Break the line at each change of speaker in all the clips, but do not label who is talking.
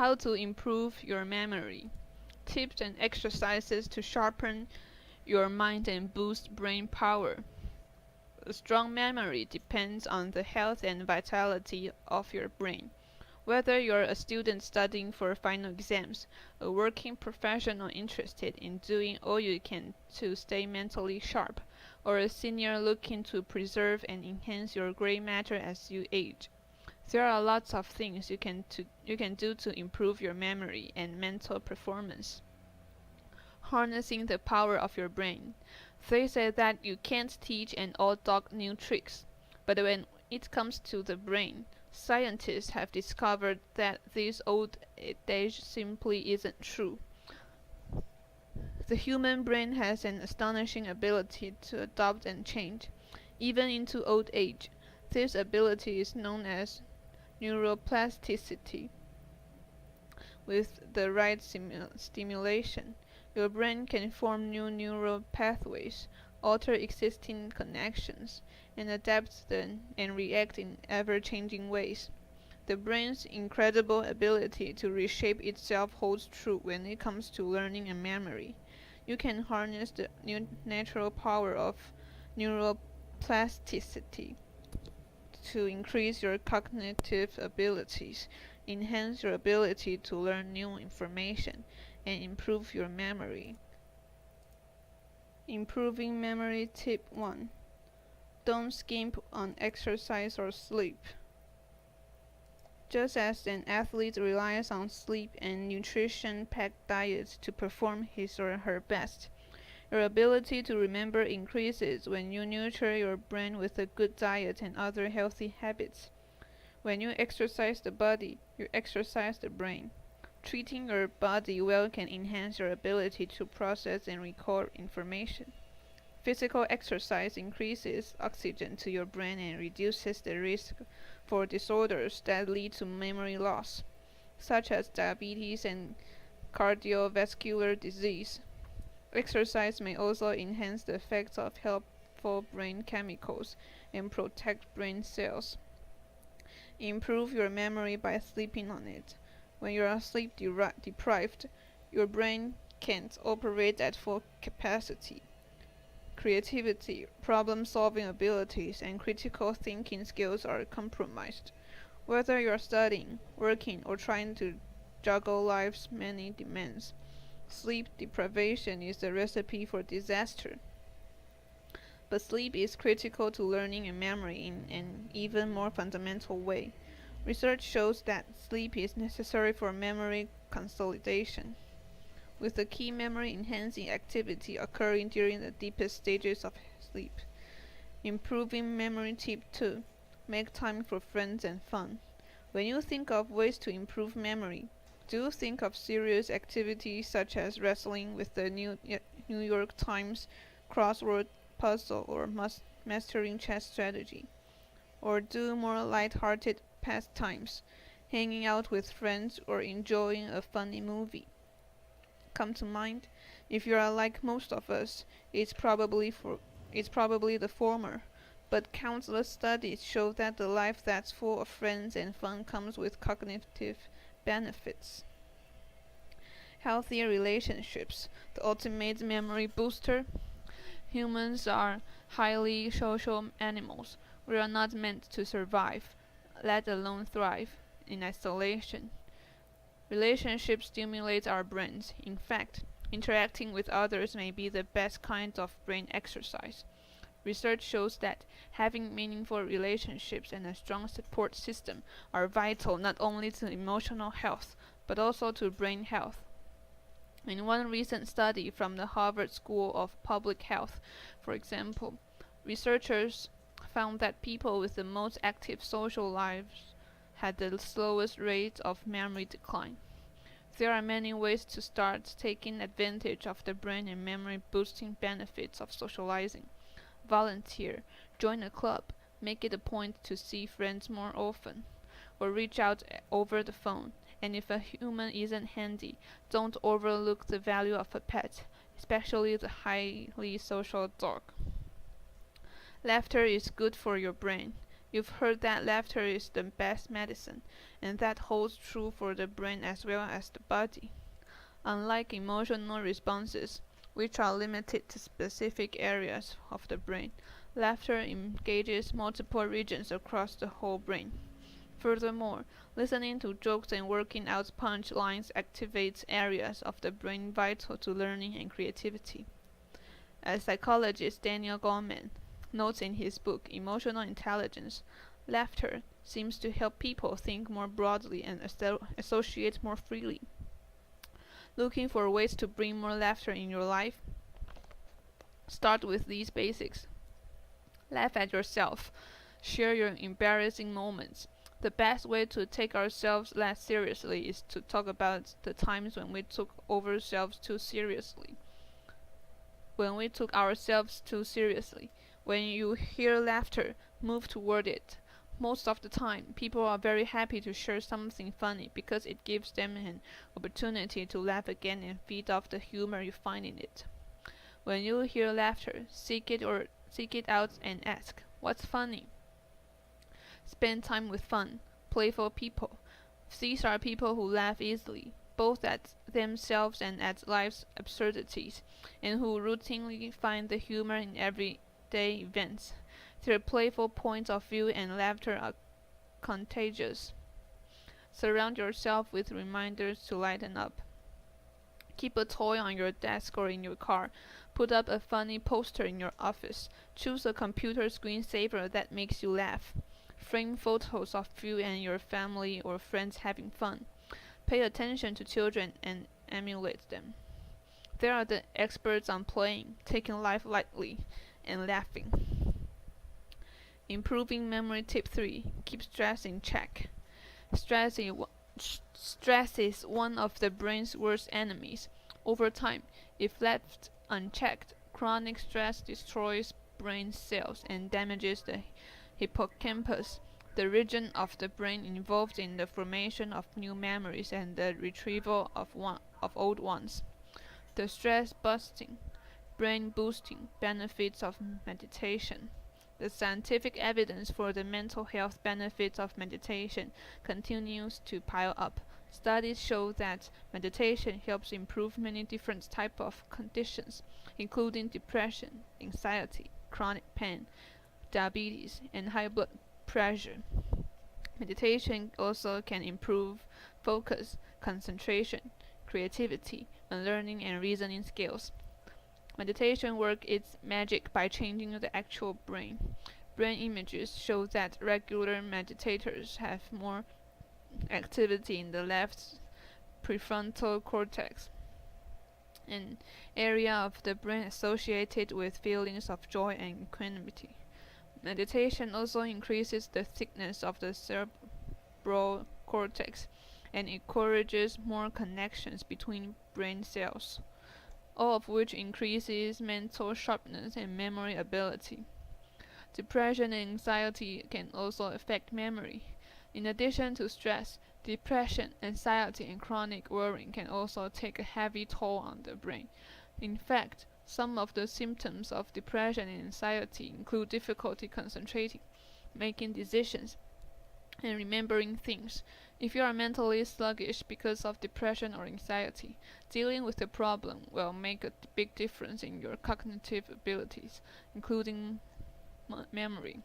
How to improve your memory. Tips and exercises to sharpen your mind and boost brain power. A strong memory depends on the health and vitality of your brain. Whether you're a student studying for final exams, a working professional interested in doing all you can to stay mentally sharp, or a senior looking to preserve and enhance your gray matter as you age, there are lots of things you can do to improve your memory and mental performance. Harnessing the power of your brain. They say that you can't teach an old dog new tricks, but when it comes to the brain, scientists have discovered that this old adage simply isn't true. The human brain has an astonishing ability to adapt and change, even into old age. This ability is known as neuroplasticity. With the right stimulation, your brain can form new neural pathways, alter existing connections, and adapt them and react in ever-changing ways. The brain's incredible ability to reshape itself holds true when it comes to learning and memory. You can harness the natural power of neuroplasticity to increase your cognitive abilities, enhance your ability to learn new information, and improve your memory. Improving memory tip 1. Don't skimp on exercise or sleep. Just as an athlete relies on sleep and nutrition-packed diets to perform his or her best, your ability to remember increases when you nurture your brain with a good diet and other healthy habits. When you exercise the body, you exercise the brain. Treating your body well can enhance your ability to process and recall information. Physical exercise increases oxygen to your brain and reduces the risk for disorders that lead to memory loss, such as diabetes and cardiovascular disease. Exercise may also enhance the effects of helpful brain chemicals and protect brain cells. Improve your memory by sleeping on it. When you are sleep deprived, your brain can't operate at full capacity. Creativity, problem-solving abilities, and critical thinking skills are compromised. Whether you're studying, working, or trying to juggle life's many demands, sleep deprivation is the recipe for disaster. But sleep is critical to learning and memory in an even more fundamental way. Research shows that sleep is necessary for memory consolidation, with the key memory-enhancing activity occurring during the deepest stages of sleep. Improving memory tip 2. Make time for friends and fun. When you think of ways to improve memory, do you think of serious activities such as wrestling with the New York Times crossword puzzle or mastering chess strategy? Or do more light-hearted pastimes, hanging out with friends or enjoying a funny movie come to mind? If you are like most of us, it's probably the former. But countless studies show that the life that's full of friends and fun comes with cognitive benefits. Healthy relationships, the ultimate memory booster. Humans are highly social animals. We are not meant to survive, let alone thrive, in isolation. Relationships stimulate our brains. In fact, interacting with others may be the best kind of brain exercise. Research shows that having meaningful relationships and a strong support system are vital not only to emotional health, but also to brain health. In one recent study from the Harvard School of Public Health, for example, researchers found that people with the most active social lives had the slowest rate of memory decline. There are many ways to start taking advantage of the brain and memory boosting benefits of socializing. Volunteer, join a club, make it a point to see friends more often, or reach out over the phone. And if a human isn't handy, don't overlook the value of a pet, especially the highly social dog. Laughter is good for your brain. You've heard that laughter is the best medicine, and that holds true for the brain as well as the body. Unlike emotional responses, which are limited to specific areas of the brain, laughter engages multiple regions across the whole brain. Furthermore, listening to jokes and working out punch lines activates areas of the brain vital to learning and creativity. As psychologist Daniel Goleman notes in his book Emotional Intelligence, laughter seems to help people think more broadly and associate more freely. Looking for ways to bring more laughter in your life? Start with these basics. Laugh at yourself. Share your embarrassing moments. The best way to take ourselves less seriously is to talk about the times when we took ourselves too seriously. When you hear laughter, move toward it. Most of the time, people are very happy to share something funny because it gives them an opportunity to laugh again and feed off the humor you find in it. When you hear laughter, seek it out and ask, "What's funny?" Spend time with fun, playful people. These are people who laugh easily, both at themselves and at life's absurdities, and who routinely find the humor in everyday events. Their playful points of view and laughter are contagious. Surround yourself with reminders to lighten up. Keep a toy on your desk or in your car. Put up a funny poster in your office. Choose a computer screensaver that makes you laugh. Frame photos of you and your family or friends having fun. Pay attention to children and emulate them. They are the experts on playing, taking life lightly, and laughing. Improving memory tip 3. Keep stress in check. Stress is one of the brain's worst enemies. Over time, if left unchecked, chronic stress destroys brain cells and damages the hippocampus, the region of the brain involved in the formation of new memories and the retrieval of old ones. The stress-busting, brain-boosting benefits of meditation. The scientific evidence for the mental health benefits of meditation continues to pile up. Studies show that meditation helps improve many different types of conditions, including depression, anxiety, chronic pain, diabetes, and high blood pressure. Meditation also can improve focus, concentration, creativity, and learning and reasoning skills. Meditation works its magic by changing the actual brain. Brain images show that regular meditators have more activity in the left prefrontal cortex, an area of the brain associated with feelings of joy and equanimity. Meditation also increases the thickness of the cerebral cortex and encourages more connections between brain cells, all of which increases mental sharpness and memory ability. Depression and anxiety can also affect memory. In addition to stress, depression, anxiety, and chronic worrying can also take a heavy toll on the brain. In fact, some of the symptoms of depression and anxiety include difficulty concentrating, making decisions, and remembering things. If you are mentally sluggish because of depression or anxiety, dealing with the problem will make a big difference in your cognitive abilities, including memory.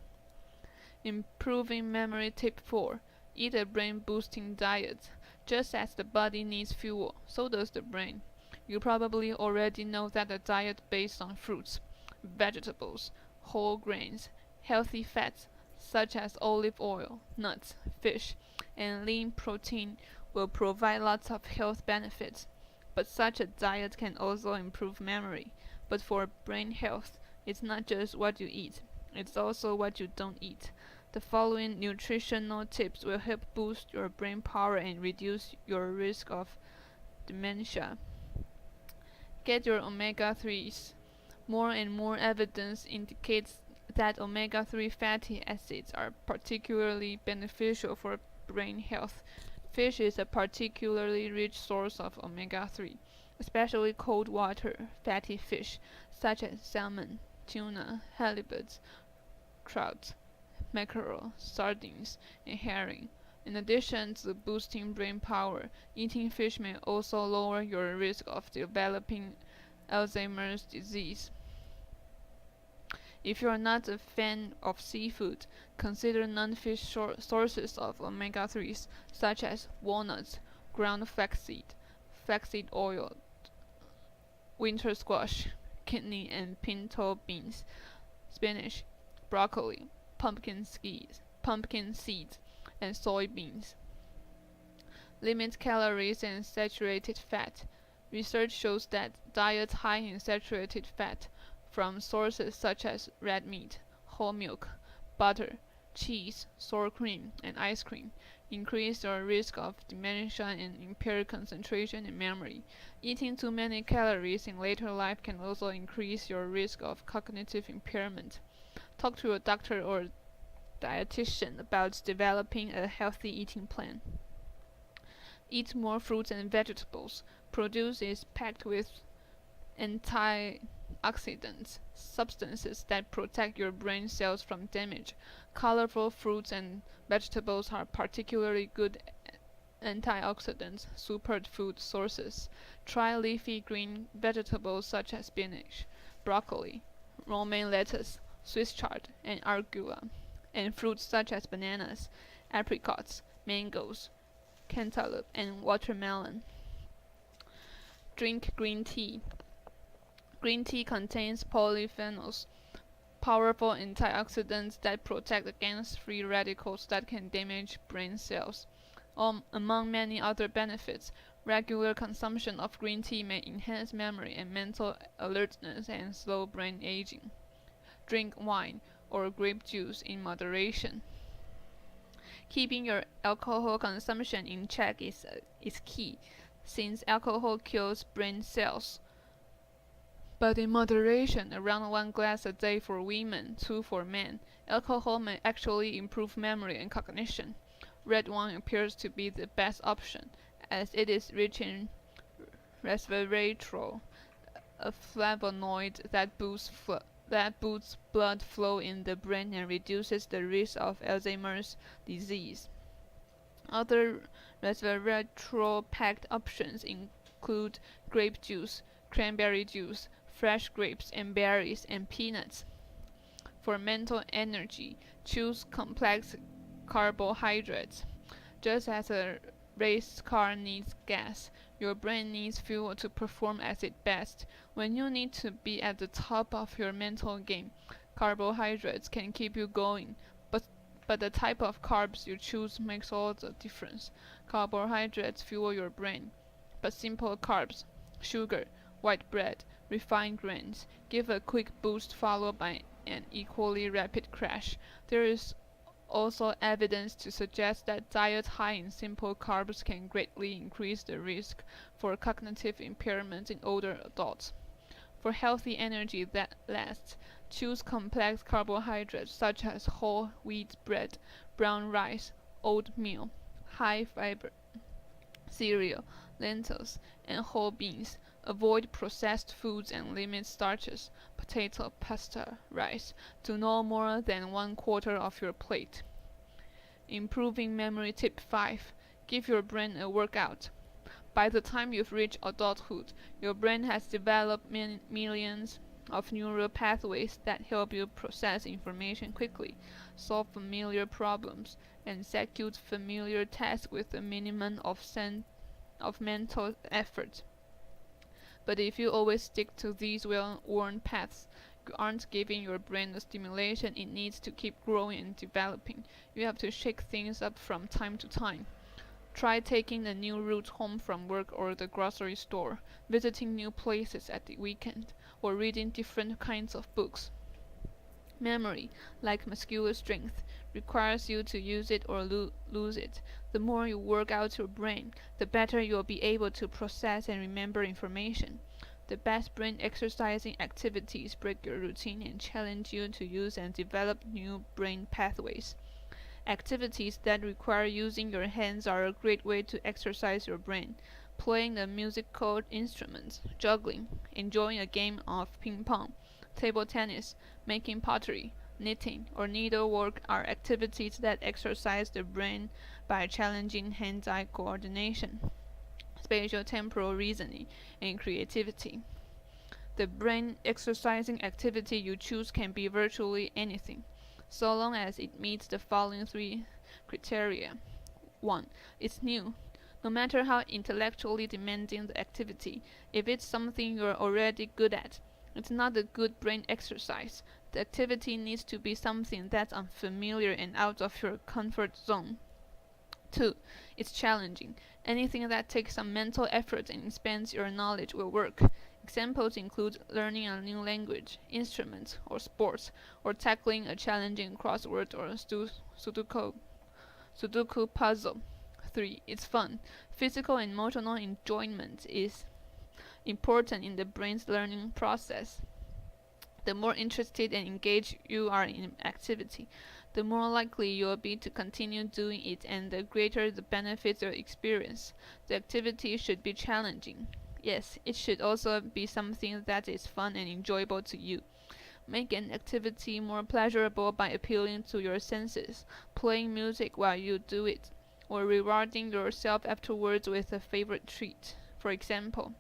Improving memory tip 4. Eat a brain-boosting diet. Just as the body needs fuel, so does the brain. You probably already know that a diet based on fruits, vegetables, whole grains, healthy fats such as olive oil, nuts, fish, and lean protein will provide lots of health benefits. But such a diet can also improve memory. But for brain health, it's not just what you eat, it's also what you don't eat. The following nutritional tips will help boost your brain power and reduce your risk of dementia. Get your omega-3s. More and more evidence indicates that omega-3 fatty acids are particularly beneficial for brain health. Fish is a particularly rich source of omega-3, especially cold water fatty fish such as salmon, tuna, halibut, trout, mackerel, sardines, and herring. In addition to boosting brain power, eating fish may also lower your risk of developing Alzheimer's disease. If you are not a fan of seafood, consider non-fish sources of omega-3s such as walnuts, ground flaxseed oil, winter squash, kidney and pinto beans, spinach, broccoli, pumpkin seeds, and soybeans. Limit calories and saturated fat. Research shows that diets high in saturated fat from sources such as red meat, whole milk, butter, cheese, sour cream, and ice cream increase your risk of dementia and impaired concentration and memory. Eating too many calories in later life can also increase your risk of cognitive impairment. Talk to a doctor or dietitian about developing a healthy eating plan. Eat more fruits and vegetables. Produce is packed with antioxidants, substances that protect your brain cells from damage. Colorful fruits and vegetables are particularly good antioxidant superfood sources. Try leafy green vegetables such as spinach, broccoli, romaine lettuce, Swiss chard, and arugula, and fruits such as bananas, apricots, mangoes, cantaloupe, and watermelon. Drink green tea. Green tea contains polyphenols, powerful antioxidants that protect against free radicals that can damage brain cells. Among many other benefits, regular consumption of green tea may enhance memory and mental alertness and slow brain aging. Drink wine or grape juice in moderation. Keeping your alcohol consumption in check is key, since alcohol kills brain cells. But in moderation, around 1 glass a day for women, 2 for men. Alcohol may actually improve memory and cognition. Red wine appears to be the best option, as it is rich in resveratrol, a flavonoid that boosts blood flow in the brain and reduces the risk of Alzheimer's disease. Other resveratrol-packed options include grape juice, cranberry juice, fresh grapes and berries, and peanuts. For mental energy, choose complex carbohydrates. Just as a race car needs gas, your brain needs fuel to perform at its best. When you need to be at the top of your mental game, carbohydrates can keep you going, but the type of carbs you choose makes all the difference. Carbohydrates fuel your brain, but simple carbs, sugar, white bread, refined grains, give a quick boost followed by an equally rapid crash. There is also evidence to suggest that diets high in simple carbs can greatly increase the risk for cognitive impairment in older adults. For healthy energy that lasts, choose complex carbohydrates such as whole wheat bread, brown rice, oatmeal, high fiber cereal, lentils, and whole beans. Avoid processed foods and limit starches, potato, pasta, rice, to no more than 1/4 of your plate. Improving memory tip 5. Give your brain a workout. By the time you've reached adulthood, your brain has developed millions of neural pathways that help you process information quickly, solve familiar problems, and execute familiar tasks with a minimum of mental effort. But if you always stick to these well-worn paths, you aren't giving your brain the stimulation it needs to keep growing and developing. You have to shake things up from time to time. Try taking a new route home from work or the grocery store, visiting new places at the weekend, or reading different kinds of books. Memory, like muscular strength, requires you to use it or lose it. The more you work out your brain, the better you'll be able to process and remember information. The best brain exercising activities break your routine and challenge you to use and develop new brain pathways. Activities that require using your hands are a great way to exercise your brain. Playing a musical instrument, juggling, enjoying a game of ping pong, table tennis, making pottery, Knitting or needlework are activities that exercise the brain by challenging hand-eye coordination, spatial-temporal reasoning, and creativity. The brain exercising activity you choose can be virtually anything, so long as it meets the following three criteria. 1. It's new. No matter how intellectually demanding the activity, if it's something you're already good at, it's not a good brain exercise. The activity needs to be something that's unfamiliar and out of your comfort zone. 2. It's challenging. Anything that takes some mental effort and expands your knowledge will work. Examples include learning a new language, instrument, or sports, or tackling a challenging crossword or Sudoku puzzle. 3. It's fun. Physical and emotional enjoyment is important in the brain's learning process. The more interested and engaged you are in an activity, the more likely you will be to continue doing it and the greater the benefits you'll experience. The activity should be challenging. Yes, it should also be something that is fun and enjoyable to you. Make an activity more pleasurable by appealing to your senses, playing music while you do it, or rewarding yourself afterwards with a favorite treat. For example,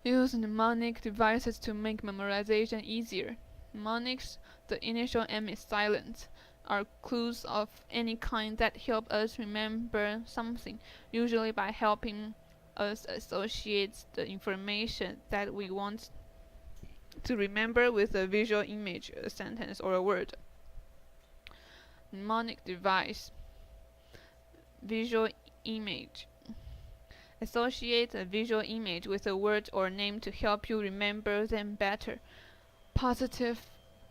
use mnemonic devices to make memorization easier. Mnemonics, the initial M is silent, are clues of any kind that help us remember something, usually by helping us associate the information that we want to remember with a visual image, a sentence, or a word. Mnemonic device. Visual image. Associate a visual image with a word or name to help you remember them better. Positive,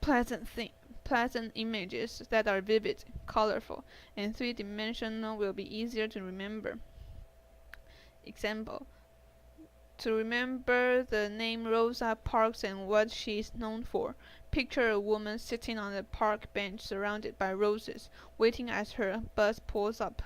pleasant images that are vivid, colorful, and three-dimensional will be easier to remember. Example: to remember the name Rosa Parks and what she is known for, picture a woman sitting on a park bench surrounded by roses, waiting as her bus pulls up.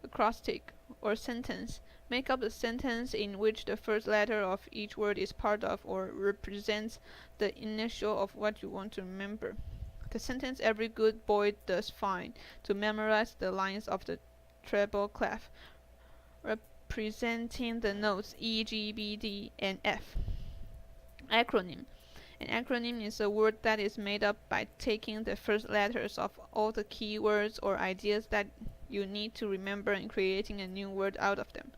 Acrostic or sentence. Make up a sentence in which the first letter of each word is part of or represents the initial of what you want to remember. The sentence "Every good boy does fine" to memorize the lines of the treble clef, representing the notes E, G, B, D, and F. Acronym. An acronym is a word that is made up by taking the first letters of all the key words or ideas that you need to remember and creating a new word out of them.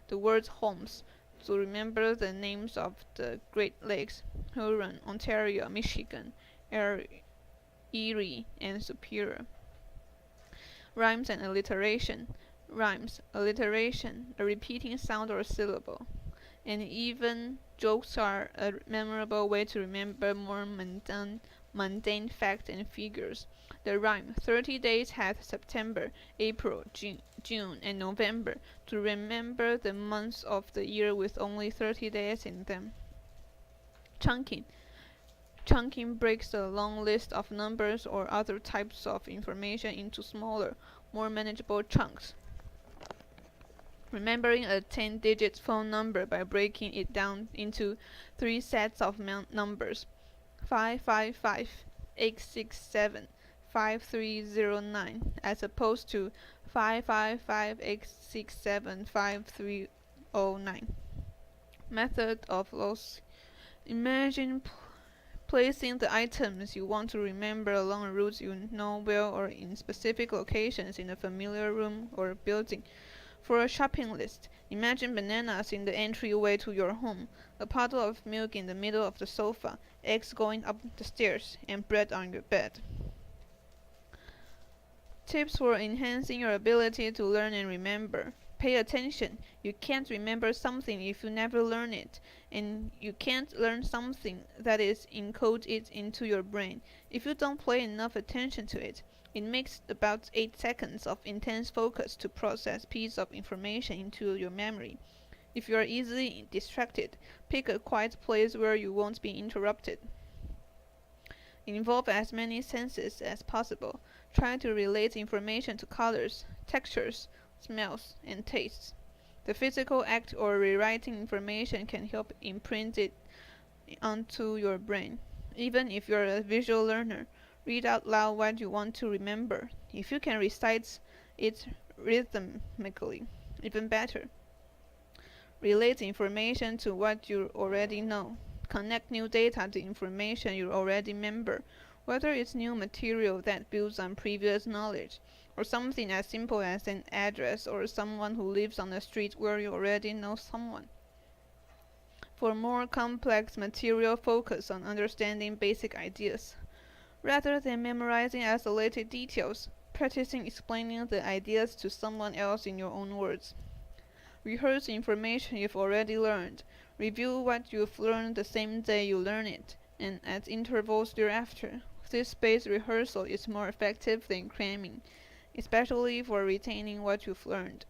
The words Holmes, to remember the names of the Great Lakes, Huron, Ontario, Michigan, Erie, and Superior. Rhymes and alliteration. Rhymes, alliteration, a repeating sound or syllable. And even jokes are a memorable way to remember more mundane facts and figures. The rhyme 30 days hath September, April, June, and November, to remember the months of the year with only 30 days in them. Chunking. Chunking breaks a long list of numbers or other types of information into smaller, more manageable chunks. Remembering a 10-digit phone number by breaking it down into 3 sets of numbers: 555, 867, 5309, as opposed to 555, 867, 5309. Method of loss. Imagine placing the items you want to remember along routes you know well or in specific locations in a familiar room or building. For a shopping list, imagine bananas in the entryway to your home, a bottle of milk in the middle of the sofa, eggs going up the stairs, and bread on your bed. Tips for enhancing your ability to learn and remember. Pay attention. You can't remember something if you never learn it, and you can't learn something that is encoded into your brain if you don't pay enough attention to it. It makes about 8 seconds of intense focus to process piece of information into your memory. If you are easily distracted, pick a quiet place where you won't be interrupted. Involve as many senses as possible. Try to relate information to colors, textures, smells, and tastes. The physical act or rewriting information can help imprint it onto your brain. Even if you're a visual learner, read out loud what you want to remember. If you can recite it rhythmically, even better. Relate information to what you already know. Connect new data to information you already remember, whether it's new material that builds on previous knowledge, or something as simple as an address or someone who lives on the street where you already know someone. For more complex material, focus on understanding basic ideas. Rather than memorizing isolated details, practicing explaining the ideas to someone else in your own words. Rehearse information you've already learned. Review what you've learned the same day you learn it, and at intervals thereafter. This spaced rehearsal is more effective than cramming, especially for retaining what you've learned.